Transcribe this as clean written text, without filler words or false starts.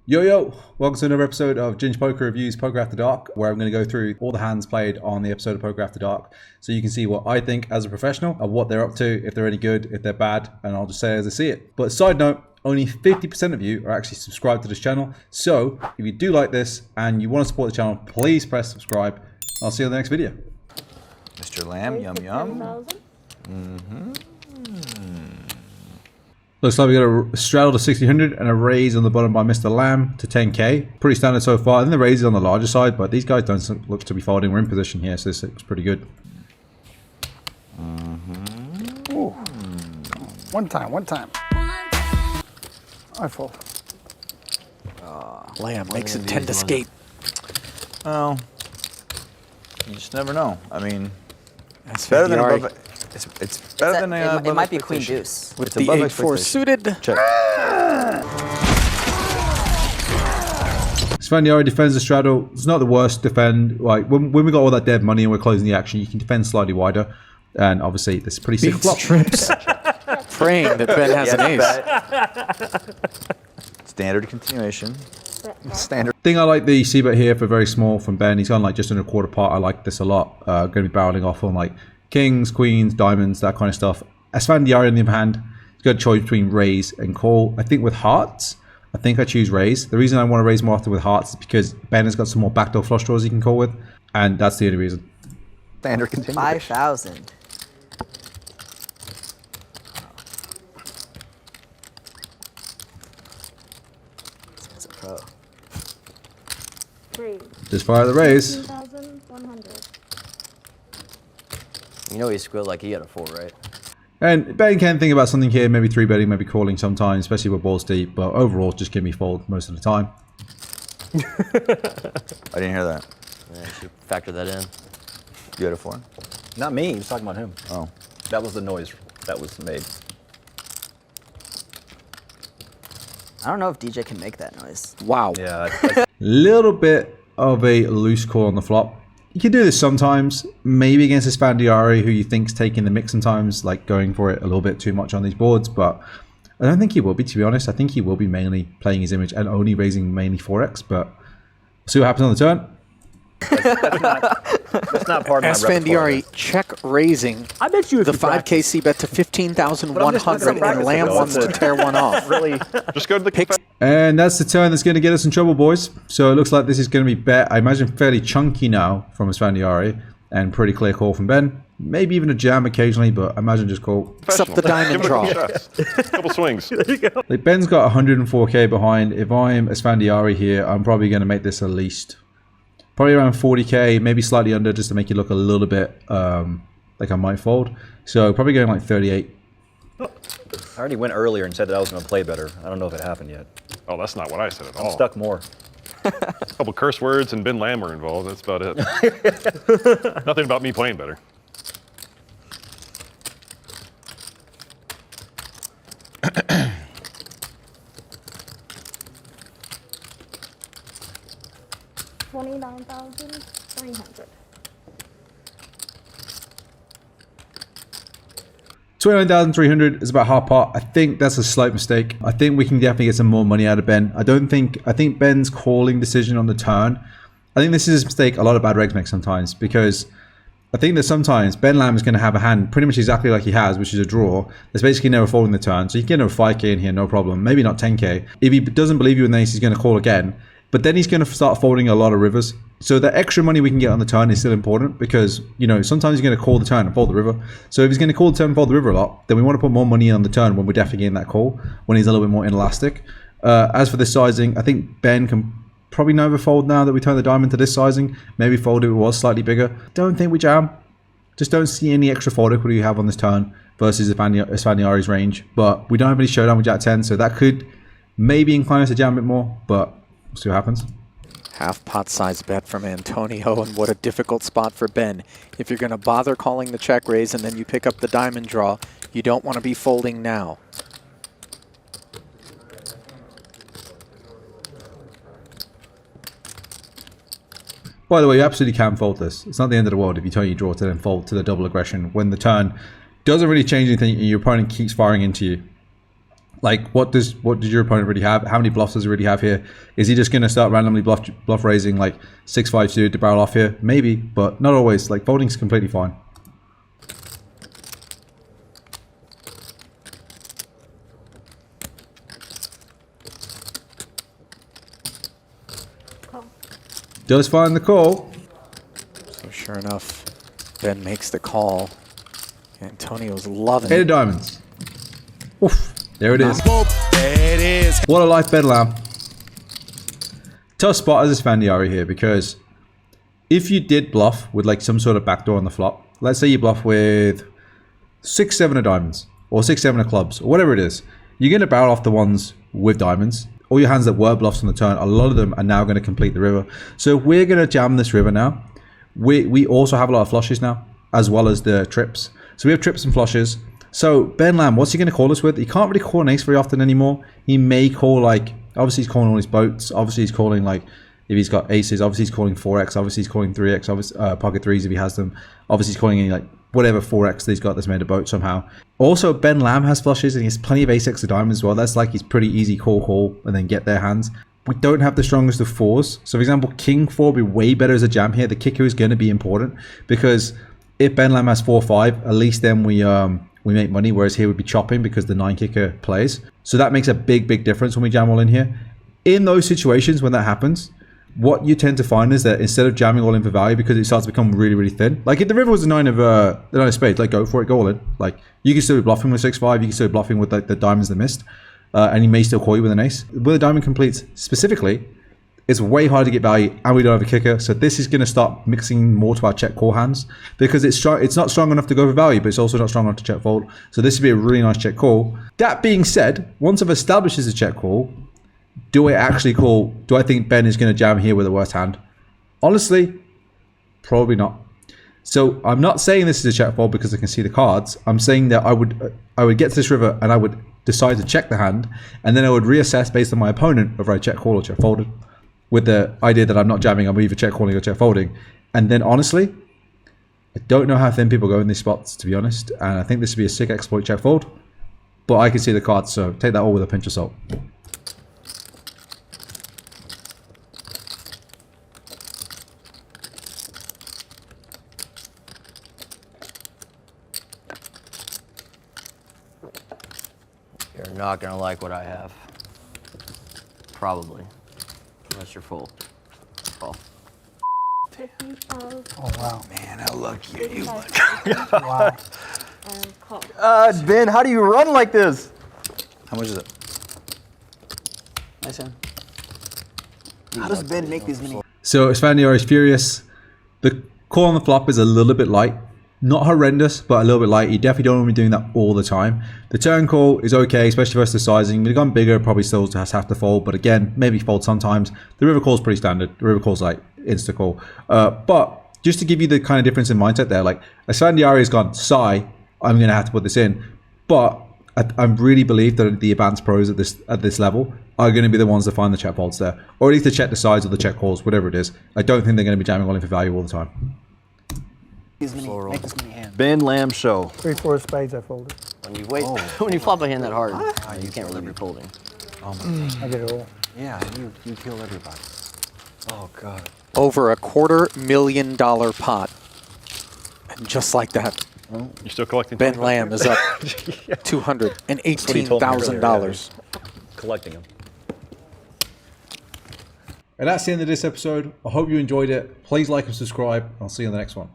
Yo, yo! Welcome to another episode of GingePoker Reviews Poker After Dark, where I'm going to go through all the hands played on the episode of Poker After Dark, so you can see what I think as a professional of what they're up to, if they're any good, if they're bad, and I'll just say as I see it. But side note, only 50% of you are actually subscribed to this channel, so if you do like this and you want to support the channel, please press subscribe. I'll see you in the next video. Mr. Lamb, yum yum. Looks like we got a straddle to 1600 and a raise on the bottom by Mr. Lamb to 10k. Pretty standard so far. I think the raise is on the larger side, but these guys don't look to be folding. We're in position here, so this looks pretty good. Ooh. One time. I fold. Lamb makes it 10 to skate. Well, you just never know. I mean, That's better than February. above. It's better than it might be queen deuce. With It's the above 8-4 suited. Check. Svandiari defends the straddle. It's not the worst defend. Like when we got all that dead money and we're closing the action, you can defend slightly wider. And obviously, this is pretty sick flop. Trips. Praying that Ben has an ace. Standard continuation. Standard. Thing I like the c-bet here for very small from Ben. He's gone like just under a quarter pot. I like this a lot. Going to be barreling off on like kings, queens, diamonds, that kind of stuff. Svandiari on the other hand, he's got a choice between raise and call. I think with hearts, I think I choose raise. The reason I want to raise more often with hearts is because Ben has got some more backdoor flush draws he can call with, and that's the only reason. Standard continuation. 5,000. It's a pro. Just fire the raise. 2,100. You know he squealed like he had a 4, right? And Ben can think about something here, maybe 3-betting, maybe calling sometimes, especially with balls deep, but overall, just give me fold most of the time. I didn't hear that. Yeah, you should factor that in. You had a 4? Not me, he was talking about him. Oh. That was the noise that was made. I don't know if DJ can make that noise. Wow. Yeah, Little bit of a loose call on the flop. You can do this sometimes, maybe against a Svandiari who you think's taking the mix sometimes, like going for it a little bit too much on these boards, but I don't think he will be, to be honest. I think he will be mainly playing his image and only raising mainly 4x, but we'll see what happens on the turn. that's not part of my repertoire. Svandiari check raising I bet you if the you 5K C bet to 15,100 and Lamb wants to tear one off. really Just go to the Picks. And that's the turn that's going to get us in trouble, boys. So it looks like this is going to be bet, I imagine, fairly chunky now from Svandiari, and pretty clear call from Ben. Maybe even a jam occasionally, but I imagine just call. Picks up the diamond draw. Couple swings. Like Ben's got 104k behind. If I'm a Svandiari here, I'm probably going to make this at least probably around 40k, maybe slightly under, just to make it look a little bit like I might fold. So probably going like 38. I already went earlier and said that I was going to play better. I don't know if it happened yet. Oh, that's not what I said at all. I'm stuck more. A couple curse words and Ben Lamb were involved. That's about it. Nothing about me playing better. $29,300. 29,300 is about half pot. I think that's a slight mistake. I think we can definitely get some more money out of Ben. I think Ben's calling decision on the turn. I think this is a mistake a lot of bad regs make sometimes, because I think that sometimes Ben Lamb is going to have a hand pretty much exactly like he has, which is a draw. There's basically never folding the turn. So you can get a 5k in here, no problem. Maybe not 10k. If he doesn't believe you in the ace, he's going to call again. But then he's going to start folding a lot of rivers. So the extra money we can get on the turn is still important, because, you know, sometimes he's going to call the turn and fold the river. So if he's going to call the turn and fold the river a lot, then we want to put more money on the turn when we're definitely getting that call, when he's a little bit more inelastic. As for the sizing, I think Ben can probably never fold now that we turn the diamond to this sizing. Maybe fold if it was slightly bigger. Don't think we jam. Just don't see any extra fold equity we have on this turn versus Svandiari's range. But we don't have any showdown with Jack 10, so that could maybe incline us to jam a bit more, but we'll see what happens. Half pot size bet from Antonio, and what a difficult spot for Ben. If you're going to bother calling the check raise and then you pick up the diamond draw, you don't want to be folding now. By the way, you absolutely can fold this. It's not the end of the world if you turn your draw to then fold to the double aggression when the turn doesn't really change anything and your opponent keeps firing into you. Like, what does your opponent really have? How many bluffs does he really have here? Is he just going to start randomly bluff raising like 6-5 suited to barrel off here? Maybe, but not always. Like, folding's completely fine. Call. Does find the call. So sure enough, Ben makes the call. Antonio's loving 8 it. of diamonds. Oof. There it is. What a life, Ben Lamb. Tough spot as a Sfandiari here, because if you did bluff with like some sort of backdoor on the flop, let's say you bluff with 6-7 of diamonds or 6-7 of clubs or whatever it is, you're going to barrel off the ones with diamonds. All your hands that were bluffs on the turn, a lot of them are now going to complete the river. So if we're going to jam this river now, we also have a lot of flushes now, as well as the trips. So we have trips and flushes. So Ben Lamb, what's he going to call us with? He can't really call an ace very often anymore. He may call like, obviously he's calling all his boats. Obviously he's calling like, if he's got aces, obviously he's calling 4x. Obviously he's calling 3x, obviously, pocket 3s if he has them. Obviously he's calling any like whatever 4x that he's got that's made a boat somehow. Also, Ben Lamb has flushes and he has plenty of ace-x of diamonds as well. That's like his pretty easy call and then get their hands. We don't have the strongest of 4s. So for example, King 4 would be way better as a jam here. The kicker is going to be important because if Ben Lamb has 4-5, at least then we make money, whereas here we'd be chopping because the 9 kicker plays. So that makes a big difference when we jam all in here. In those situations when that happens, what you tend to find is that instead of jamming all in for value, because it starts to become really thin. Like if the river was the 9 of spades, like go for it, go all in. Like you can still be bluffing with 6-5, you can still be bluffing with like the diamonds that missed, and he may still call you with an ace. With the diamond completes specifically, it's way harder to get value, and we don't have a kicker. So this is going to start mixing more to our check call hands because it's not strong enough to go for value, but it's also not strong enough to check fold. So this would be a really nice check call. That being said, once I've established as a check call, do I actually call? Do I think Ben is going to jam here with a worse hand? Honestly, probably not. So I'm not saying this is a check fold because I can see the cards. I'm saying that I would get to this river and I would decide to check the hand, and then I would reassess based on my opponent whether I check call or check folded, with the idea that I'm not jamming, I'm either check calling or check folding. And then honestly, I don't know how thin people go in these spots, to be honest, and I think this would be a sick exploit check fold, but I can see the cards, so take that all with a pinch of salt. You're not gonna like what I have. Probably. Unless you're full. Call. Oh, wow. Man, how lucky are you? Wow. Call. Ben, how do you run like this? How much is it? Nice hand. How does Ben make these many? So Sfandiari is furious. The call on the flop is a little bit light. Not horrendous, but a little bit light. You definitely don't want to be doing that all the time. The turn call is okay, especially versus the sizing. If it gone bigger, probably still has to fold. But again, maybe fold sometimes. The river call is pretty standard. The river call is like insta call. But just to give you the kind of difference in mindset there, like Sfandiari has gone, sigh, I'm going to have to put this in. But I really believe that the advanced pros at this level are going to be the ones that find the check folds there. Or at least to check the size of the check calls, whatever it is. I don't think they're going to be jamming all in for value all the time. Make this many hands. Ben Lamb show. 3-4 spades I folded. When you when you flop a hand that hard, you can't really be folding. I get it all. Yeah, you kill everybody. Oh God. Over $250,000 pot. And just like that, You still collecting? Ben 25? Lamb is up What he told me earlier, $218,000. Collecting them. And that's the end of this episode. I hope you enjoyed it. Please like and subscribe. I'll see you on the next one.